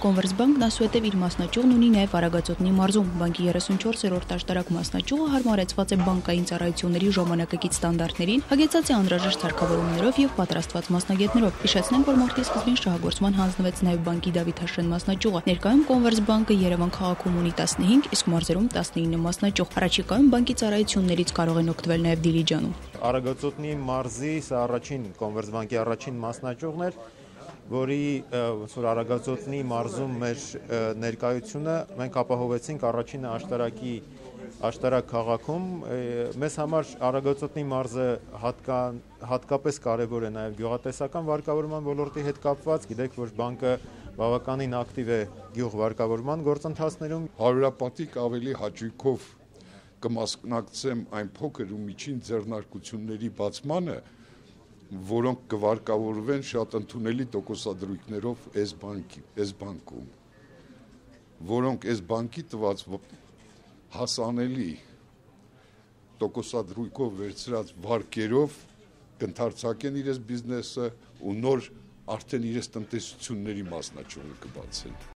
Կոնվերսբանկն այսուհետև իր մասնաճյուղն ունի նաև Արագածոտնի մարզում։ Բանկի 34-րդ աշտարակ մասնաճյուղը հարմարեցված է բանկային ծառայությունների ժամանակակից ստանդարտներին, հագեցած է անհրաժեշտ սարքավորումներով եւ պատրաստված մասնագետներով։ Հիշեցնենք, որ մարտի սկզբին շահագործման հանձնվեց նաև բանկի Դավիթաշեն մասնաճյուղը։ Ներկայում Կոնվերսբանկը Երևան քաղաքում ունի 15, իսկ մարզերում 19 մասնաճյուղ։ Առաջիկայում բանկի ծառայություններից կարող են օգտվել նաև Դիլիջանում։ Արագածոտնի մարզի սա առաջին Կոնվերսբանկի առաջին մասնաճյուղն էր, որի Արագածոտնի մարզում մեր ներկայությունը մենք ապահովեցինք առաջին աշտարակ քաղաքում։ Մեզ համար Արագածոտնի մարզը հատկապես կարևոր է նաև գյուղատնտեսական վարկավորման ոլորտի հետ կապված։ Գիտեք, որ բանկը բավականին ակտիվ է գյուղ վարկավորման գործընթացներում։ Հարյուրապատիկ ավելի հաճույքով կմասնակցեմ այն փոքր ու միջին ձեռնարկությունների բացմանը, որոնք կվարկավորվեն շատ ընդունելի տոկոսադրույքներով այս բանկում, որոնք այս բանկի տված հասանելի տոկոսադրույքով վերցրած վարկերով կընդարձակեն իրենց բիզնեսը ու նոր արդեն իրենց տնտեսությունների մասնաճյուղը կբացեն։